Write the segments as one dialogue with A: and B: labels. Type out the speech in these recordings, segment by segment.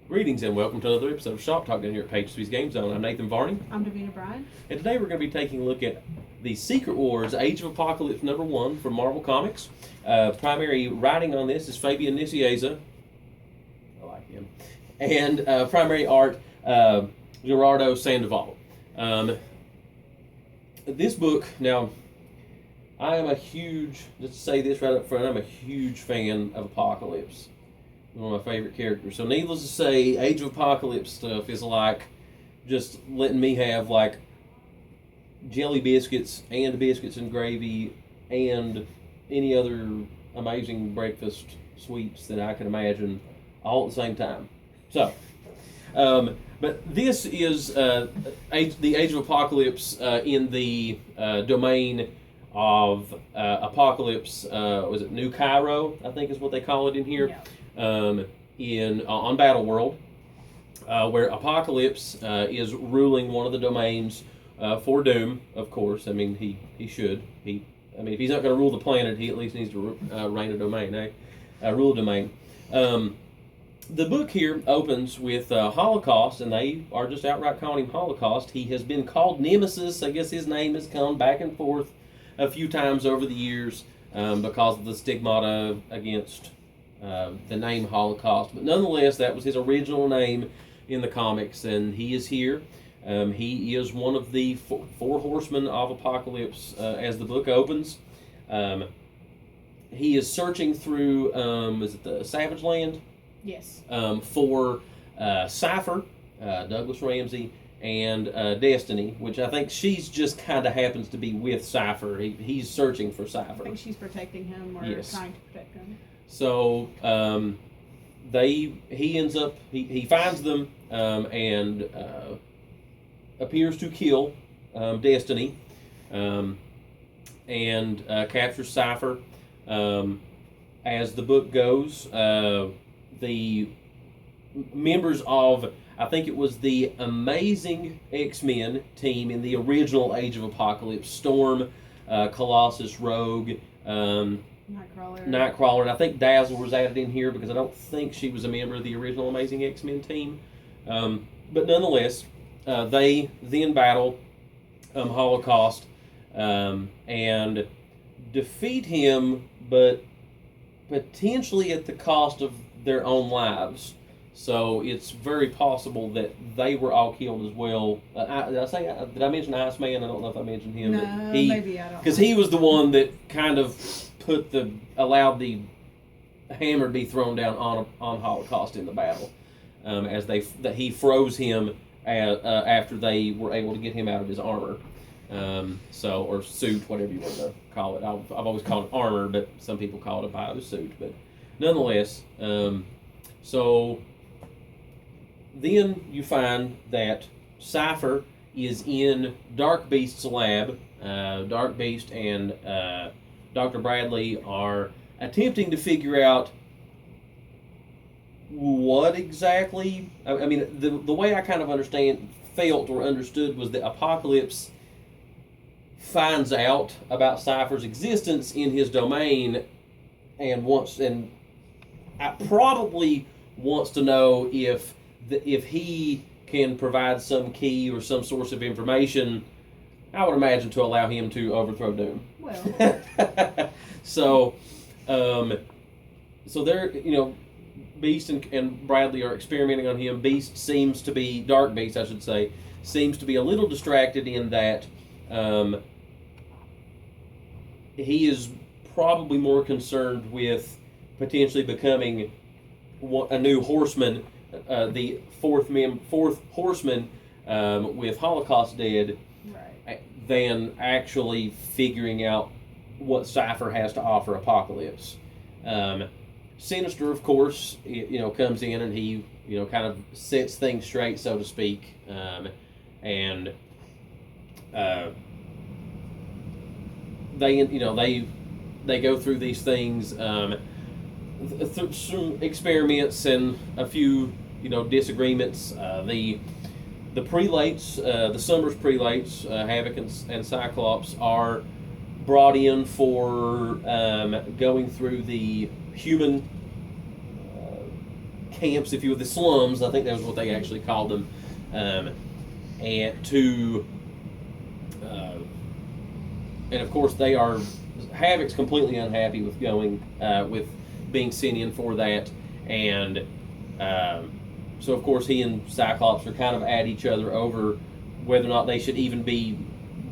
A: Greetings and welcome to another episode of Shop Talk down here at Page 3's Game Zone. I'm Nathan Varney.
B: I'm Davina Bryan.
A: And today we're going to be taking a look at the Secret Wars Age of Apocalypse #1 from Marvel Comics. Primary writing on this is Fabian Nicieza. I like him. And primary art, Gerardo Sandoval. This book, now, I am a huge, let's say this right up front, I'm a huge fan of Apocalypse. One of my favorite characters. So needless to say, Age of Apocalypse stuff is like just letting me have like jelly biscuits and gravy and any other amazing breakfast sweets that I can imagine all at the same time. So, but this is the Age of Apocalypse in the domain of Apocalypse. Was it New Cairo? I think is what they call it in here.
B: Yeah.
A: On Battle World, where Apocalypse is ruling one of the domains for Doom. Of course, I mean he should. If he's not going to rule the planet, he at least needs to reign a domain, rule a domain. The book here opens with Holocaust, and they are just outright calling him Holocaust. He has been called Nemesis. I guess his name has come back and forth a few times over the years because of the stigmata against the name Holocaust. But nonetheless, that was his original name in the comics, and he is here. He is one of the four horsemen of Apocalypse as the book opens. He is searching through, is it the Savage Land?
B: Yes.
A: For Cypher, Douglas Ramsey, and Destiny, which I think she's just kind of happens to be with Cypher. He's searching for Cypher.
B: I think she's protecting him or
A: Yes.
B: trying to protect him.
A: So he finds them and appears to kill Destiny and captures Cypher. As the book goes, the members of, I think it was the Amazing X-Men team in the original Age of Apocalypse, Storm, Colossus, Rogue, Nightcrawler, and I think Dazzle was added in here because I don't think she was a member of the original Amazing X-Men team. But nonetheless, they then battle Holocaust and defeat him, but potentially at the cost of their own lives. So it's very possible that they were all killed as well. Did I mention Iceman? I don't know if I mentioned him.
B: No, maybe I don't.
A: Because he was the one that kind of allowed the hammer to be thrown down on Holocaust in the battle, as he froze him after they were able to get him out of his armor, or suit, whatever you want to call it. I've always called it armor, but some people call it a bio-suit. But nonetheless, so then you find that Cypher is in Dark Beast's lab. Dark Beast and Dr. Bradley are attempting to figure out what exactly. I mean, the way I kind of felt or understood was that Apocalypse finds out about Cypher's existence in his domain and probably wants to know if he can provide some key or some source of information, I would imagine, to allow him to overthrow Doom.
B: Well.
A: So they're, Beast and Bradley are experimenting on him. Dark Beast, I should say, seems to be a little distracted in that he is probably more concerned with potentially becoming a new horseman, the fourth horseman with Holocaust dead,
B: Right.
A: than actually figuring out what Cypher has to offer Apocalypse. Sinister, of course, comes in and he, kind of sets things straight, so to speak, and they go through these things, through some experiments and a few, disagreements. The prelates, the Summers prelates, Havoc and Cyclops, are brought in for going through the human camps, if you will, the slums. I think that was what they actually called them, and to and of course they are. Havoc's completely unhappy with going with being sent in for that, and so of course he and Cyclops are kind of at each other over whether or not they should even be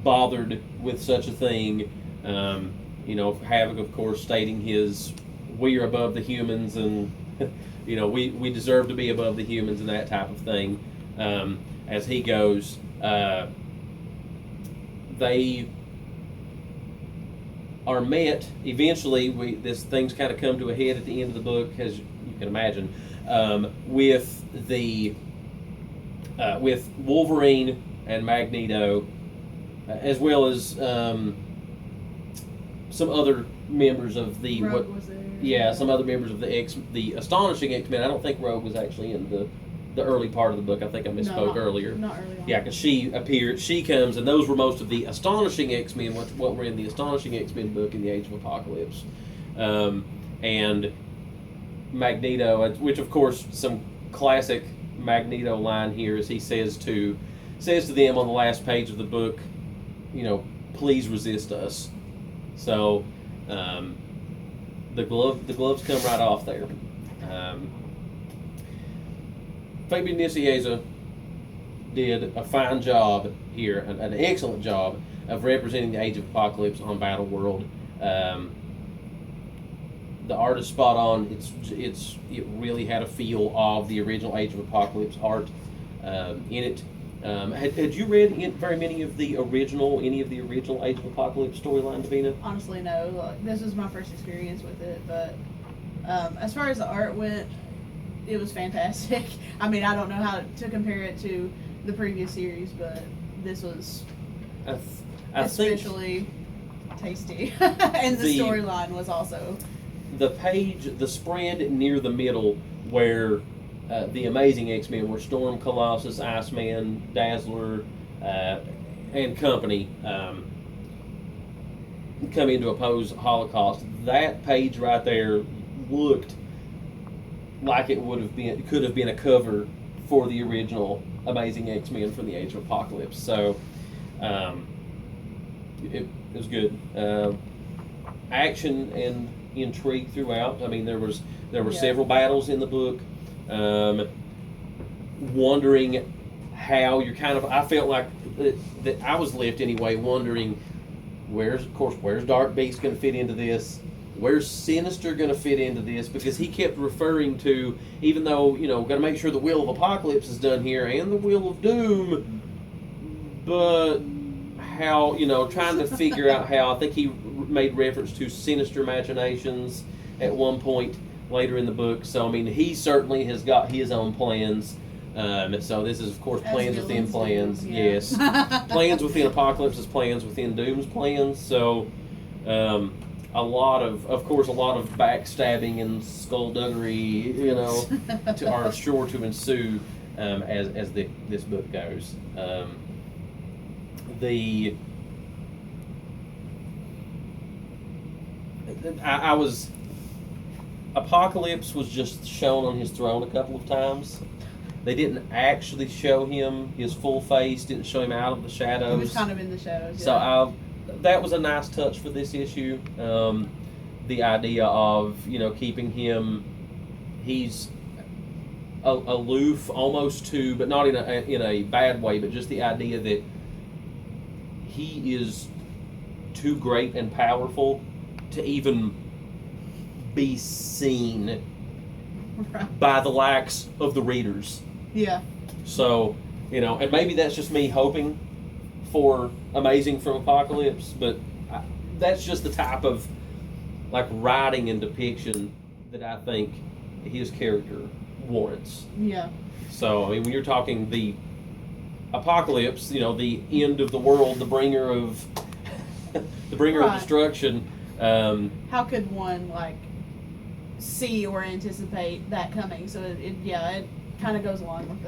A: bothered with such a thing. Havoc, of course, stating we are above the humans, and we deserve to be above the humans, and that type of thing. As he goes, they are met eventually. Things kind of come to a head at the end of the book, as you can imagine, with Wolverine and Magneto, as well as some other members of the
B: Rogue was there.
A: Yeah, some other members of the Astonishing X-Men. I don't think Rogue was actually in the early part of the book. I think I misspoke earlier.
B: Not early on.
A: Yeah, because she appeared. She comes, and those were most of the Astonishing X-Men. What were in the Astonishing X-Men book in the Age of Apocalypse, and Magneto, which of course some classic Magneto line here, as he says to them on the last page of the book, please resist us. So the gloves come right off there. Fabian Nicieza did a fine job here, an excellent job of representing the Age of Apocalypse on Battle World. The art is spot on. It really had a feel of the original Age of Apocalypse art in it. Had you read very many of the original Age of Apocalypse storyline, Davina?
B: Honestly, no. This was my first experience with it, but as far as the art went, it was fantastic. I mean, I don't know how to compare it to the previous series, but this was especially tasty. And the storyline was also...
A: The spread near the middle where the Amazing X-Men were Storm, Colossus, Iceman, Dazzler, and company come in to oppose Holocaust. That page right there looked like it could have been a cover for the original Amazing X-Men from the Age of Apocalypse. So it was good. Action and intrigue throughout. I mean, there were several battles in the book. Wondering how I felt like that I was left anyway, wondering where's Dark Beast going to fit into this? Where's Sinister going to fit into this? Because he kept referring to, even though, got to make sure the Wheel of Apocalypse is done here and the Wheel of Doom, but how, trying to figure out how. I think he made reference to sinister machinations at one point later in the book. So, I mean, he certainly has got his own plans. So this is, of course, plans within plans.
B: Yeah.
A: Yes. Plans within Apocalypse's plans within Doom's plans. So, a lot of backstabbing and skullduggery, are sure to ensue as this book goes. Apocalypse was just shown on his throne a couple of times. They didn't actually show him his full face, didn't show him out of the shadows.
B: He was kind of in the shadows. Yeah.
A: So that was a nice touch for this issue. The idea of, keeping him, he's aloof almost to, but not in a bad way, but just the idea that he is too great and powerful to even be seen by the likes of the readers.
B: Yeah.
A: So, and maybe that's just me hoping for Amazing from Apocalypse, but that's just the type of writing and depiction that I think his character warrants.
B: Yeah.
A: So, I mean, when you're talking the Apocalypse, the end of the world, the bringer of of destruction.
B: How could one see or anticipate that coming? So it kind of goes along with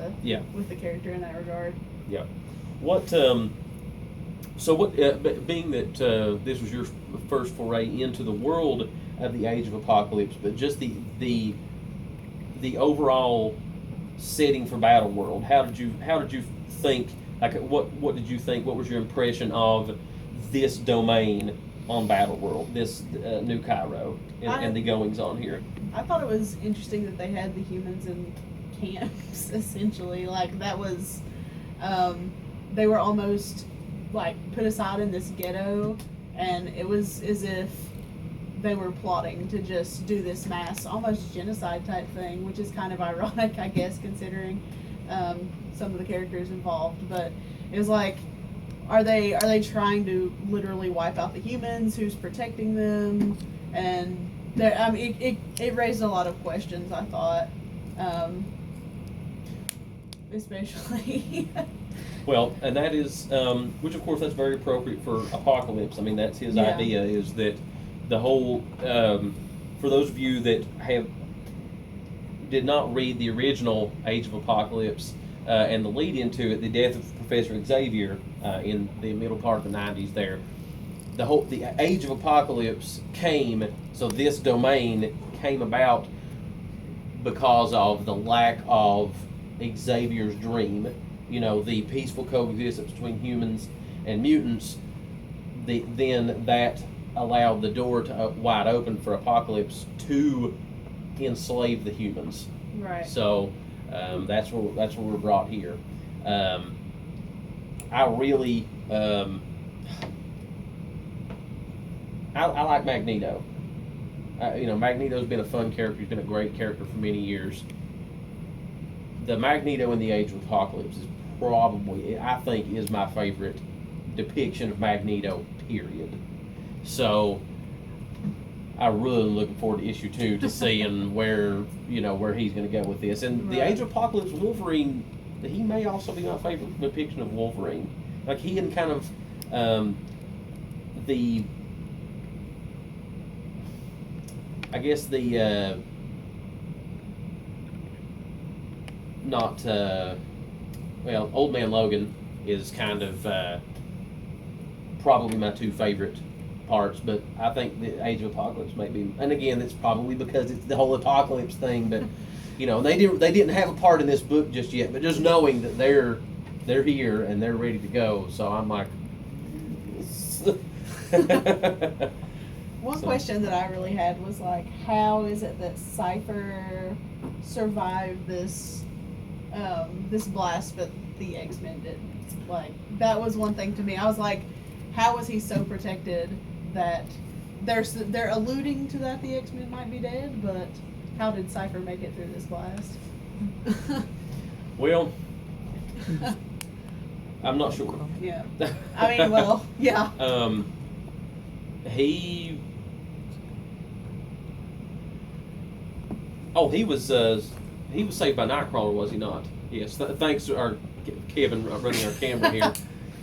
B: the character in that regard.
A: Yeah. Being that this was your first foray into the world of the Age of Apocalypse, but just the the overall setting for Battle World. How did you think? Like, what did you think? What was your impression of this domain on Battle World, this New Cairo, and the goings on here?
B: I thought it was interesting that they had the humans in camps, essentially. Like, that was, they were almost, like, put aside in this ghetto, and it was as if they were plotting to just do this mass, almost genocide type thing, which is kind of ironic, I guess, considering some of the characters involved. But it was like, are they trying to literally wipe out the humans? Who's protecting them? And I mean, it raised a lot of questions, I thought, especially.
A: Well, and that is, which of course that's very appropriate for Apocalypse. I mean, that's his idea, is that the whole, for those of you that did not read the original Age of Apocalypse, and the lead into it, the death of Professor Xavier in the middle part of the 90s there, the Age of Apocalypse came, so this domain came about because of the lack of Xavier's dream, the peaceful coexistence between humans and mutants. Then that allowed the door to wide open for Apocalypse to enslave the humans.
B: Right.
A: So that's where we're brought here. I really I like Magneto. Magneto's been a fun character. He's been a great character for many years. The Magneto in the Age of Apocalypse is probably, I think, is my favorite depiction of Magneto, period. So I'm really looking forward to issue 2 to seeing where he's going to go with this. And the Age of Apocalypse Wolverine, he may also be my favorite depiction of Wolverine. Like, he and kind of Old Man Logan is kind of probably my 2 favorite parts, but I think the Age of Apocalypse may be, and again, it's probably because it's the whole apocalypse thing, but they didn't have a part in this book just yet, but just knowing that they're here and they're ready to go, so I'm like,
B: One question that I really had was, like, how is it that Cypher survived this blast, but the X-Men didn't? Like, that was one thing to me. I was like, how was he so protected that they're alluding to that the X-Men might be dead, but how did Cypher make it through this blast?
A: Well, I'm not sure.
B: Yeah. I mean, well, yeah.
A: He was saved by Nightcrawler, was he not? Yes. Thanks to our Kevin running our camera here.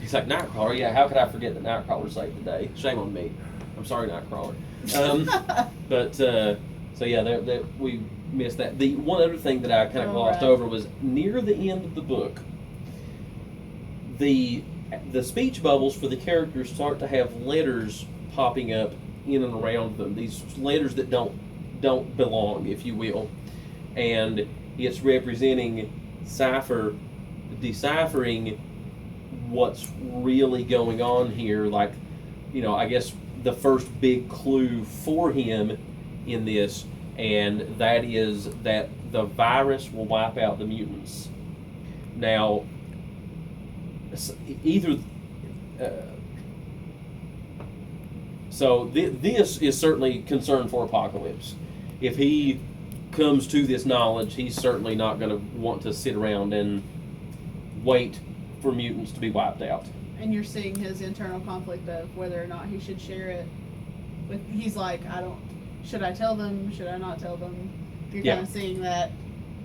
A: He's like, Nightcrawler, yeah, how could I forget that Nightcrawler saved the day? Shame on me. I'm sorry, Nightcrawler. So yeah, we missed that. The one other thing that I kind of glossed over was near the end of the book, the speech bubbles for the characters start to have letters popping up in and around them. These letters that don't belong, if you will. And it's representing Cypher deciphering what's really going on here. Like, I guess the first big clue for him in this, and that is that the virus will wipe out the mutants. Now, either this is certainly concern for Apocalypse. If he comes to this knowledge, he's certainly not going to want to sit around and wait for mutants to be wiped out.
B: And you're seeing his internal conflict of whether or not he should share it. He's like, should I tell them? Should I not tell them? You're kind of seeing that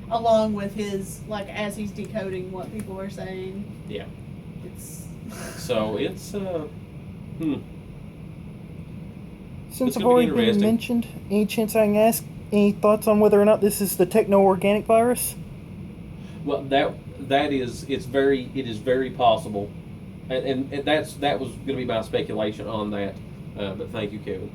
B: along with his, like, as he's decoding what people are saying.
A: Yeah.
C: Since
A: It's
C: I've
A: gonna be
C: already been
A: interesting.
C: mentioned, any chance I can ask any thoughts on whether or not this is the techno-organic virus?
A: Well, it is very possible, and that was going to be my speculation on that. But thank you, Kevin.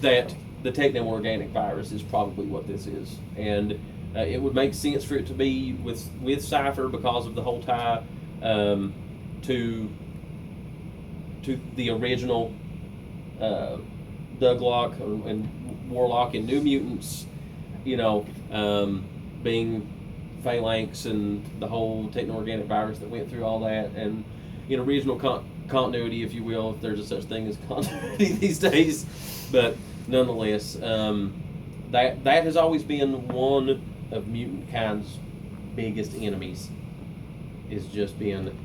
A: That the techno-organic virus is probably what this is, and it would make sense for it to be with Cypher because of the whole tie to the original Douglock and Warlock and New Mutants, being Phalanx and the whole techno-organic virus that went through all that, and in original continuity, if you will, if there's a such thing as continuity these days. But nonetheless, that has always been one of mutant kind's biggest enemies, is just being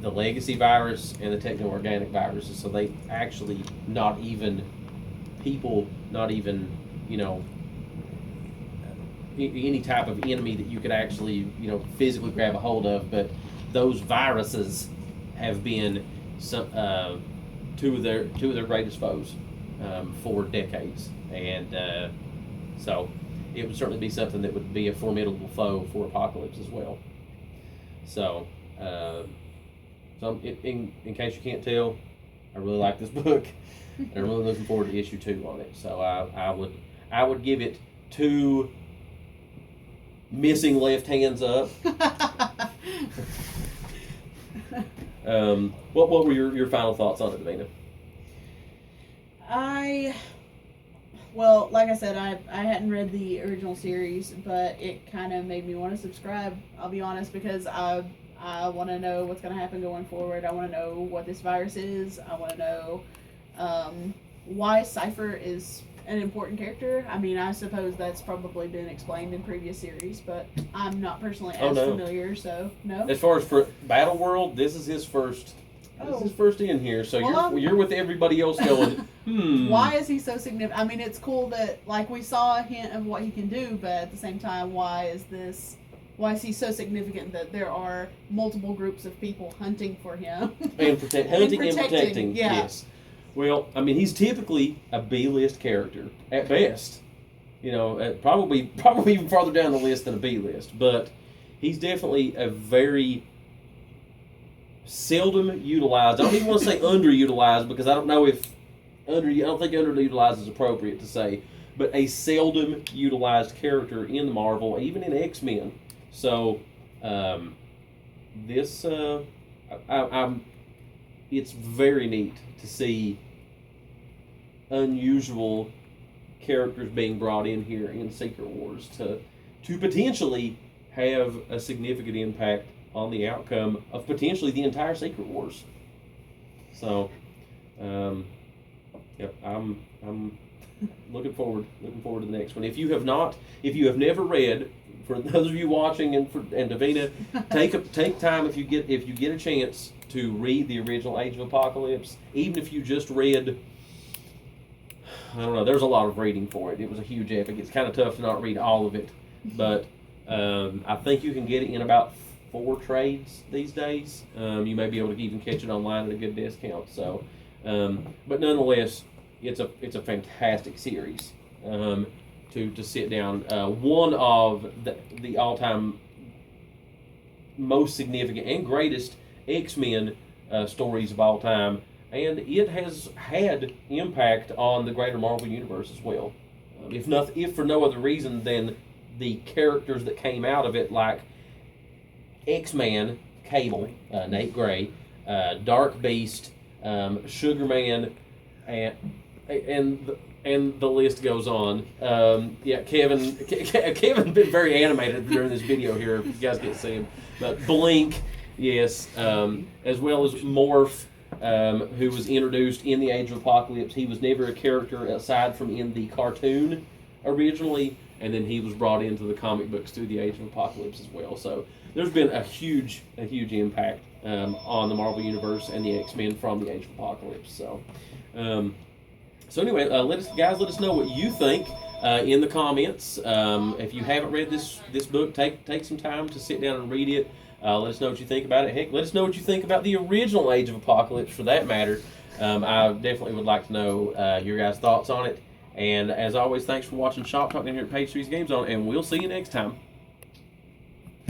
A: the legacy virus and the techno-organic viruses. So they actually not even any type of enemy that you could actually physically grab a hold of, but those viruses have been two of their greatest foes for decades, and so it would certainly be something that would be a formidable foe for Apocalypse as well. So, in case you can't tell, I really like this book, and I'm really looking forward to issue 2 on it. So I would give it 2 missing left hands up. What were your final thoughts on it, Davina?
B: Well, like I said, I hadn't read the original series, but it kind of made me want to subscribe, I'll be honest, because I want to know what's going to happen going forward. I want to know what this virus is. I want to know why Cypher is an important character. I mean, I suppose that's probably been explained in previous series, but I'm not personally as familiar, so no.
A: As far as for Battle World, this is his first. This is his first in here, so you're with everybody else going,
B: Why is he so significant? I mean, it's cool that we saw a hint of what he can do, but at the same time, why is he so significant that there are multiple groups of people hunting for him
A: and protecting?
B: Yeah.
A: Yes. Well, I mean, he's typically a B-list character at best. Probably even farther down the list than a B-list, but he's definitely a very seldom utilized. I don't even want to say underutilized, because I don't know if I don't think underutilized is appropriate to say, but a seldom utilized character in Marvel, even in X-Men. So it's very neat to see unusual characters being brought in here in Secret Wars to potentially have a significant impact on the outcome of potentially the entire Secret Wars. So, I'm looking forward to the next one. If you have never read, for those of you watching and Davina, take time if you get a chance to read the original Age of Apocalypse. Even if you just read, I don't know, there's a lot of reading for it. It was a huge epic. It's kind of tough to not read all of it, but I think you can get it in about 4 trades these days. You may be able to even catch it online at a good discount. So, but nonetheless, it's a fantastic series to sit down. One of the all-time most significant and greatest X-Men stories of all time, and it has had impact on the greater Marvel universe as well. If for no other reason than the characters that came out of it, like X-Man, Cable, Nate Gray, Dark Beast, Sugar Man, and the list goes on. Kevin been very animated during this video here, if you guys can't see him. But Blink, yes, as well as Morph, who was introduced in the Age of Apocalypse. He was never a character aside from in the cartoon originally, and then he was brought into the comic books through the Age of Apocalypse as well. So there's been a huge impact on the Marvel Universe and the X-Men from the Age of Apocalypse. So, anyway, let us know what you think in the comments. If you haven't read this book, take some time to sit down and read it. Let us know what you think about it. Heck, let us know what you think about the original Age of Apocalypse, for that matter. I definitely would like to know your guys' thoughts on it. And as always, thanks for watching Shop Talk here at Page 3's Game Zone, and we'll see you next time.